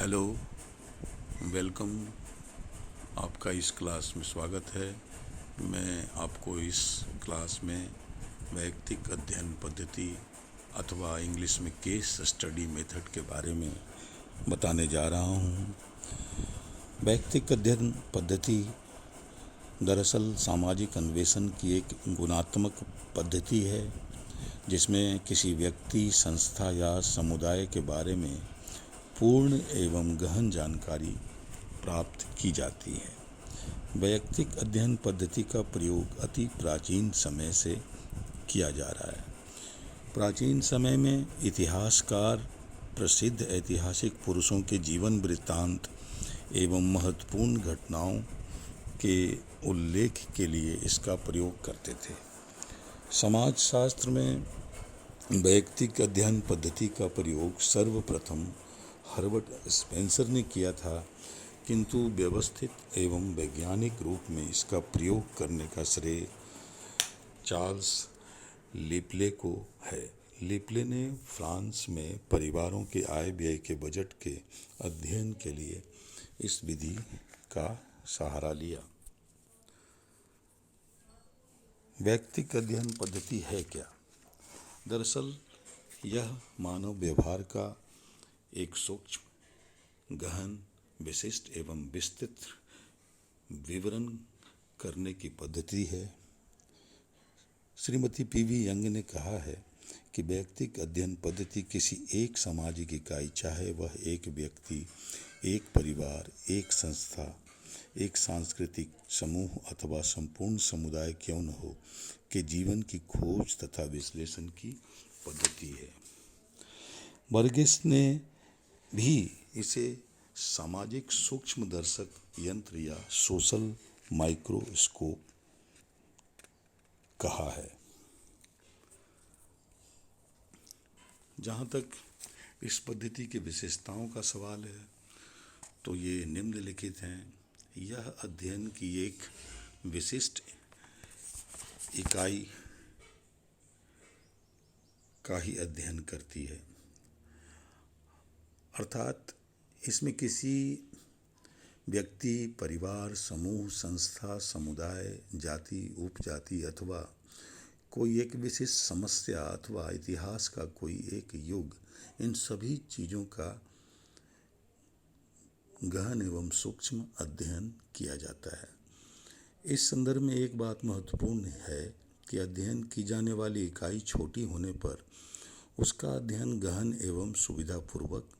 Hello, welcome. आपका इस class में स्वागत है। मैं आपको इस क्लास में वैयक्तिक अध्ययन पद्धति अथवा इंग्लिश में केस स्टडी मेथड के बारे में बताने जा रहा हूँ। वैयक्तिक अध्ययन पद्धति दरअसल सामाजिक अन्वेषण की एक गुणात्मक पद्धति है जिसमें किसी व्यक्ति, संस्था या समुदाय के बारे में पूर्ण एवं गहन जानकारी प्राप्त की जाती है। वैयक्तिक अध्ययन पद्धति का प्रयोग अति प्राचीन समय से किया जा रहा है। प्राचीन समय में इतिहासकार प्रसिद्ध ऐतिहासिक पुरुषों के जीवन वृत्तांत एवं महत्वपूर्ण घटनाओं के उल्लेख के लिए इसका प्रयोग करते थे। समाजशास्त्र में वैयक्तिक अध्ययन पद्धति का प्रयोग सर्वप्रथम हर्बर्ट स्पेंसर ने किया था, किंतु व्यवस्थित एवं वैज्ञानिक रूप में इसका प्रयोग करने का श्रेय चार्ल्स लिपले को है। लिपले ने फ्रांस में परिवारों के आय व्यय के बजट के अध्ययन के लिए इस विधि का सहारा लिया। वैयक्तिक अध्ययन पद्धति है क्या? दरअसल यह मानव व्यवहार का एक सूक्ष्म, गहन, विशिष्ट एवं विस्तृत विवरण करने की पद्धति है। श्रीमती पीवी यंग ने कहा है कि वैयक्तिक अध्ययन पद्धति किसी एक सामाजिक इकाई, चाहे वह एक व्यक्ति, एक परिवार, एक संस्था, एक सांस्कृतिक समूह अथवा संपूर्ण समुदाय क्यों न हो, के जीवन की खोज तथा विश्लेषण की पद्धति है। बर्गेस ने भी इसे सामाजिक सूक्ष्मदर्शक यंत्र या सोशल माइक्रोस्कोप कहा है। जहाँ तक इस पद्धति की विशेषताओं का सवाल है तो ये निम्नलिखित हैं। यह अध्ययन की एक विशिष्ट इकाई का ही अध्ययन करती है, अर्थात इसमें किसी व्यक्ति, परिवार, समूह, संस्था, समुदाय, जाति, उपजाति अथवा कोई एक विशिष्ट समस्या अथवा इतिहास का कोई एक युग, इन सभी चीज़ों का गहन एवं सूक्ष्म अध्ययन किया जाता है। इस संदर्भ में एक बात महत्वपूर्ण है कि अध्ययन की जाने वाली इकाई छोटी होने पर उसका अध्ययन गहन एवं सुविधापूर्वक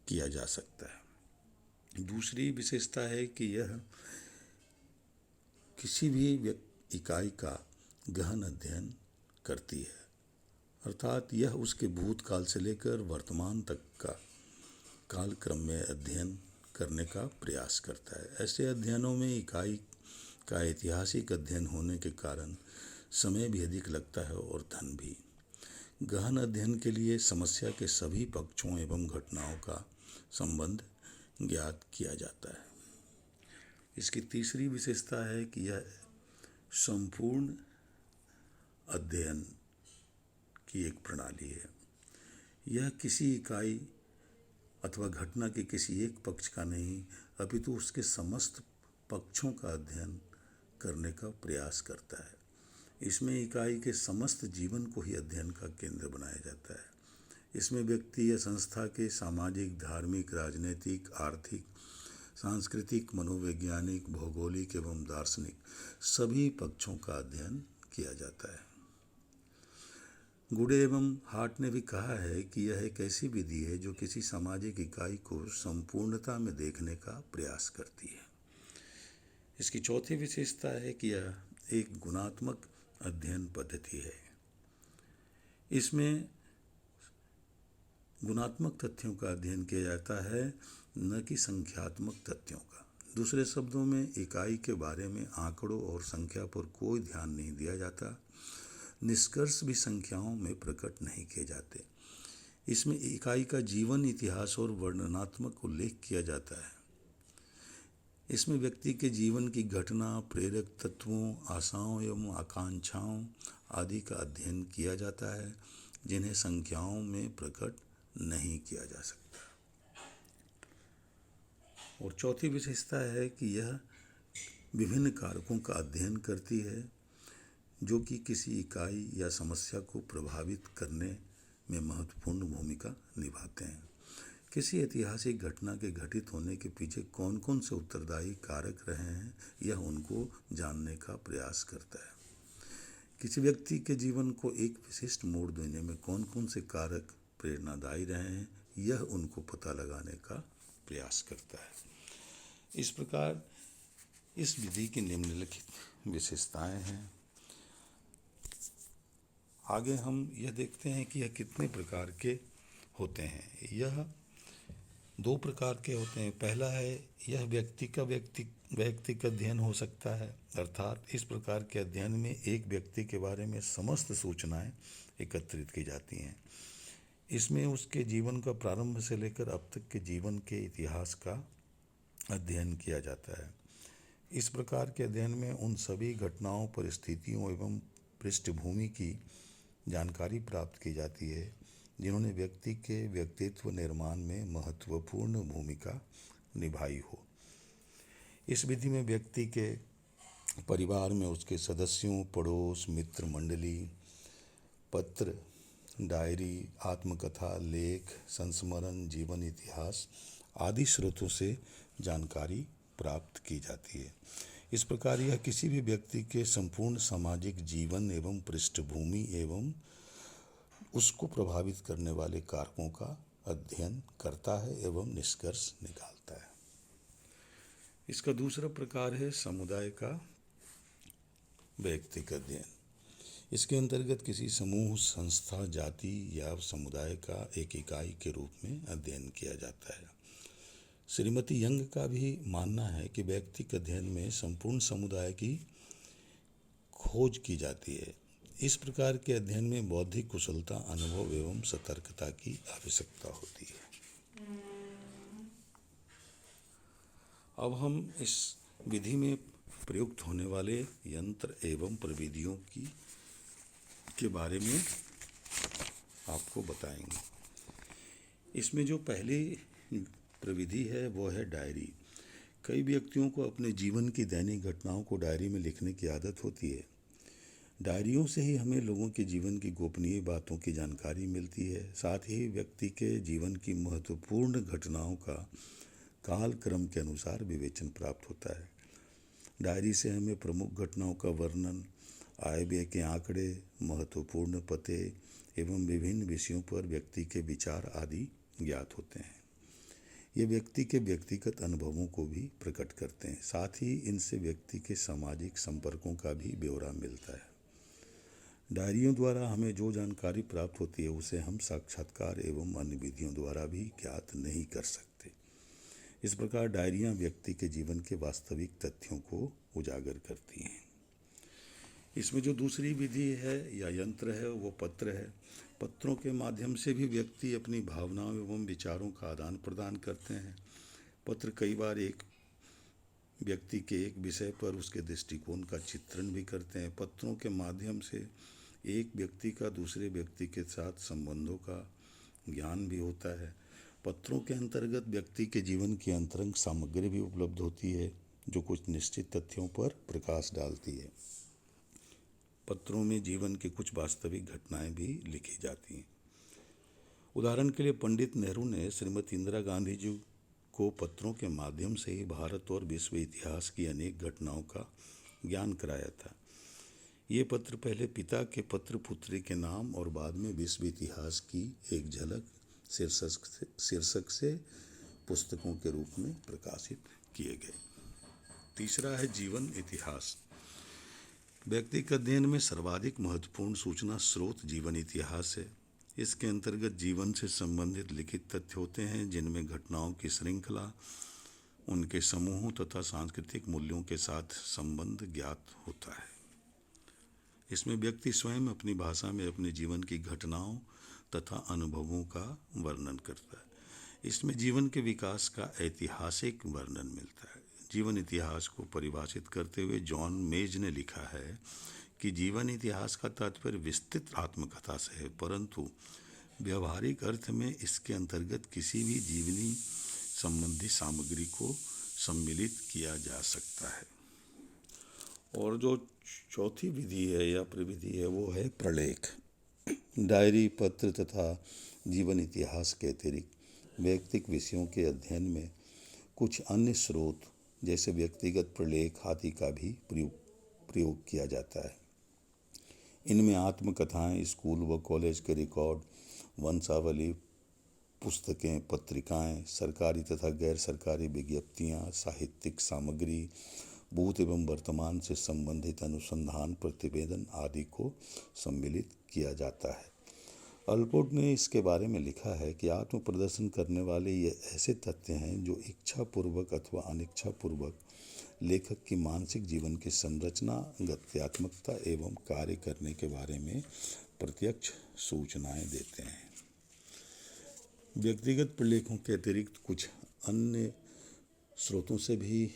किया जा सकता है। दूसरी विशेषता है कि यह किसी भी इकाई का गहन अध्ययन करती है, अर्थात यह उसके भूतकाल से लेकर वर्तमान तक का कालक्रम में अध्ययन करने का प्रयास करता है। ऐसे अध्ययनों में इकाई का ऐतिहासिक अध्ययन होने के कारण समय भी अधिक लगता है और धन भी। गहन अध्ययन के लिए समस्या के सभी पक्षों एवं घटनाओं का संबंध ज्ञात किया जाता है। इसकी तीसरी विशेषता है कि यह संपूर्ण अध्ययन की एक प्रणाली है। यह किसी इकाई अथवा घटना के किसी एक पक्ष का नहीं, अपितु उसके समस्त पक्षों का अध्ययन करने का प्रयास करता है। इसमें इकाई के समस्त जीवन को ही अध्ययन का केंद्र बनाया जाता है। इसमें व्यक्ति या संस्था के सामाजिक, धार्मिक, राजनीतिक, आर्थिक, सांस्कृतिक, मनोवैज्ञानिक, भौगोलिक एवं दार्शनिक सभी पक्षों का अध्ययन किया जाता है। गुडे एवं हार्ट ने भी कहा है कि यह एक ऐसी विधि है जो किसी सामाजिक इकाई को संपूर्णता में देखने का प्रयास करती है। इसकी चौथी विशेषता है कि यह एक गुणात्मक अध्ययन पद्धति है। इसमें गुणात्मक तथ्यों का अध्ययन किया जाता है, न कि संख्यात्मक तथ्यों का। दूसरे शब्दों में इकाई के बारे में आंकड़ों और संख्या पर कोई ध्यान नहीं दिया जाता। निष्कर्ष भी संख्याओं में प्रकट नहीं किए जाते। इसमें इकाई का जीवन, इतिहास और वर्णनात्मक उल्लेख किया जाता है। इसमें व्यक्ति के जीवन की घटना, प्रेरक तत्वों, आशाओं एवं आकांक्षाओं आदि का अध्ययन किया जाता है, जिन्हें संख्याओं में प्रकट नहीं किया जा सकता। और चौथी विशेषता है कि यह विभिन्न कारकों का अध्ययन करती है जो कि किसी इकाई या समस्या को प्रभावित करने में महत्वपूर्ण भूमिका निभाते हैं। किसी ऐतिहासिक घटना के घटित होने के पीछे कौन कौन से उत्तरदायी कारक रहे हैं, यह उनको जानने का प्रयास करता है। किसी व्यक्ति के जीवन को एक विशिष्ट मोड़ देने में कौन कौन से कारक प्रेरणादायी रहे हैं, यह उनको पता लगाने का प्रयास करता है। इस प्रकार इस विधि की निम्नलिखित विशेषताएं हैं। आगे हम यह देखते हैं कि यह कितने प्रकार के होते हैं। यह 2 प्रकार के होते हैं। पहला है यह व्यक्तिगत अध्ययन हो सकता है, अर्थात इस प्रकार के अध्ययन में एक व्यक्ति के बारे में समस्त सूचनाएं एकत्रित की जाती हैं। इसमें उसके जीवन का प्रारंभ से लेकर अब तक के जीवन के इतिहास का अध्ययन किया जाता है। इस प्रकार के अध्ययन में उन सभी घटनाओं, परिस्थितियों एवं पृष्ठभूमि की जानकारी प्राप्त की जाती है जिन्होंने व्यक्ति के व्यक्तित्व निर्माण में महत्वपूर्ण भूमिका निभाई हो। इस विधि में व्यक्ति के परिवार में उसके सदस्यों, पड़ोस, मित्र मंडली, पत्र, डायरी, आत्मकथा, लेख, संस्मरण, जीवन इतिहास आदि स्रोतों से जानकारी प्राप्त की जाती है। इस प्रकार यह किसी भी व्यक्ति के संपूर्ण सामाजिक जीवन एवं पृष्ठभूमि एवं उसको प्रभावित करने वाले कारकों का अध्ययन करता है एवं निष्कर्ष निकालता है। इसका दूसरा प्रकार है समुदाय का व्यक्तिगत अध्ययन। इसके अंतर्गत किसी समूह, संस्था, जाति या समुदाय का एक इकाई के रूप में अध्ययन किया जाता है। श्रीमती यंग का भी मानना है कि व्यक्तिगत अध्ययन में संपूर्ण समुदाय की खोज की जाती है। इस प्रकार के अध्ययन में बौद्धिक कुशलता, अनुभव एवं सतर्कता की आवश्यकता होती है। अब हम इस विधि में प्रयुक्त होने वाले यंत्र एवं प्रविधियों के बारे में आपको बताएंगे। इसमें जो पहली प्रविधि है वो है डायरी। कई व्यक्तियों को अपने जीवन की दैनिक घटनाओं को डायरी में लिखने की आदत होती है। डायरियों से ही हमें लोगों के जीवन की गोपनीय बातों की जानकारी मिलती है। साथ ही व्यक्ति के जीवन की महत्वपूर्ण घटनाओं का काल क्रम के अनुसार विवेचन प्राप्त होता है। डायरी से हमें प्रमुख घटनाओं का वर्णन, आय व्यय के आंकड़े, महत्वपूर्ण पते एवं विभिन्न विषयों पर व्यक्ति के विचार आदि ज्ञात होते हैं। ये व्यक्ति के व्यक्तिगत अनुभवों को भी प्रकट करते हैं। साथ ही इनसे व्यक्ति के सामाजिक संपर्कों का भी ब्यौरा मिलता है। डायरियों द्वारा हमें जो जानकारी प्राप्त होती है उसे हम साक्षात्कार एवं अन्य विधियों द्वारा भी ज्ञात नहीं कर सकते। इस प्रकार डायरियां व्यक्ति के जीवन के वास्तविक तथ्यों को उजागर करती हैं। इसमें जो दूसरी विधि है या यंत्र है वो पत्र है। पत्रों के माध्यम से भी व्यक्ति अपनी भावनाओं एवं विचारों का आदान प्रदान करते हैं। पत्र कई बार एक व्यक्ति के एक विषय पर उसके दृष्टिकोण का चित्रण भी करते हैं। पत्रों के माध्यम से एक व्यक्ति का दूसरे व्यक्ति के साथ संबंधों का ज्ञान भी होता है। पत्रों के अंतर्गत व्यक्ति के जीवन की अंतरंग सामग्री भी उपलब्ध होती है जो कुछ निश्चित तथ्यों पर प्रकाश डालती है। पत्रों में जीवन की कुछ वास्तविक घटनाएं भी लिखी जाती हैं। उदाहरण के लिए पंडित नेहरू ने श्रीमती इंदिरा गांधी जी को पत्रों के माध्यम से ही भारत और विश्व इतिहास की अनेक घटनाओं का ज्ञान कराया था। ये पत्र पहले पिता के पत्र पुत्री के नाम और बाद में विश्व इतिहास की एक झलक शीर्षक से पुस्तकों के रूप में प्रकाशित किए गए। तीसरा है जीवन इतिहास। व्यक्तिगत अध्ययन में सर्वाधिक महत्वपूर्ण सूचना स्रोत जीवन इतिहास है। इसके अंतर्गत जीवन से संबंधित लिखित तथ्य होते हैं जिनमें घटनाओं की श्रृंखला, उनके समूहों तथा सांस्कृतिक मूल्यों के साथ संबंध ज्ञात होता है। इसमें व्यक्ति स्वयं अपनी भाषा में अपने जीवन की घटनाओं तथा अनुभवों का वर्णन करता है। इसमें जीवन के विकास का ऐतिहासिक वर्णन मिलता है। जीवन इतिहास को परिभाषित करते हुए जॉन मेज ने लिखा है कि जीवन इतिहास का तात्पर्य विस्तृत आत्मकथा से है, परंतु व्यवहारिक अर्थ में इसके अंतर्गत किसी भी जीवनी संबंधी सामग्री को सम्मिलित किया जा सकता है। और जो चौथी विधि है या प्रविधि है वो है प्रलेख। डायरी, पत्र तथा जीवन इतिहास के अतिरिक्त व्यक्तिगत विषयों के अध्ययन में कुछ अन्य स्रोत जैसे व्यक्तिगत प्रलेख आदि का भी प्रयोग किया जाता है। इनमें आत्मकथाएं, स्कूल व कॉलेज के रिकॉर्ड, वंशावली, पुस्तकें, पत्रिकाएं, सरकारी तथा गैर सरकारी विज्ञप्तियां, साहित्यिक सामग्री, भूत एवं वर्तमान से संबंधित अनुसंधान, प्रतिवेदन आदि को सम्मिलित किया जाता है। अल्पोर्ट ने इसके बारे में लिखा है कि आत्म प्रदर्शन करने वाले ये ऐसे तथ्य हैं जो इच्छापूर्वक अथवा अनिच्छापूर्वक लेखक की मानसिक जीवन की संरचना, गत्यात्मकता एवं कार्य करने के बारे में प्रत्यक्ष सूचनाएं देते हैं। व्यक्तिगत प्रलेखों के अतिरिक्त कुछ अन्य स्रोतों से भी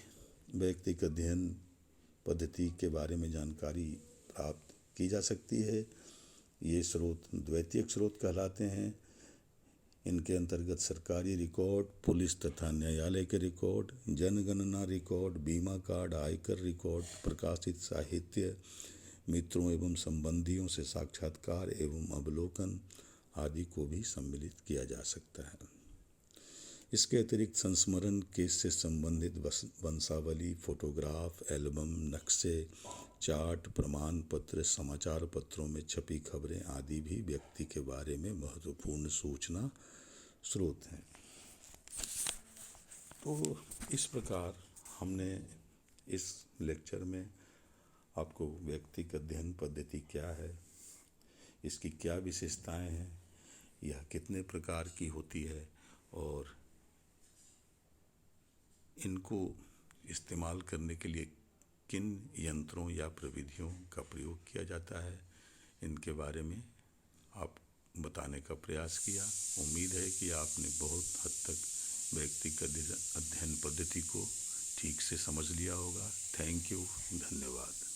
व्यक्तिगत अध्ययन पद्धति के बारे में जानकारी प्राप्त की जा सकती है। ये स्रोत द्वितीयक स्रोत कहलाते हैं। इनके अंतर्गत सरकारी रिकॉर्ड, पुलिस तथा न्यायालय के रिकॉर्ड, जनगणना रिकॉर्ड, बीमा कार्ड, आयकर रिकॉर्ड, प्रकाशित साहित्य, मित्रों एवं संबंधियों से साक्षात्कार एवं अवलोकन आदि को भी सम्मिलित किया जा सकता है। इसके अतिरिक्त संस्मरण केस से संबंधित वंशावली, फोटोग्राफ, एल्बम, नक्शे, चार्ट, प्रमाण पत्र, समाचार पत्रों में छपी खबरें आदि भी व्यक्ति के बारे में महत्वपूर्ण सूचना स्रोत हैं। तो इस प्रकार हमने इस लेक्चर में आपको व्यक्तिगत अध्ययन पद्धति क्या है, इसकी क्या विशेषताएं हैं, यह कितने प्रकार की होती है और इनको इस्तेमाल करने के लिए किन यंत्रों या प्रविधियों का प्रयोग किया जाता है, इनके बारे में आप बताने का प्रयास किया। उम्मीद है कि आपने बहुत हद तक व्यक्तिगत अध्ययन पद्धति को ठीक से समझ लिया होगा। थैंक यू, धन्यवाद।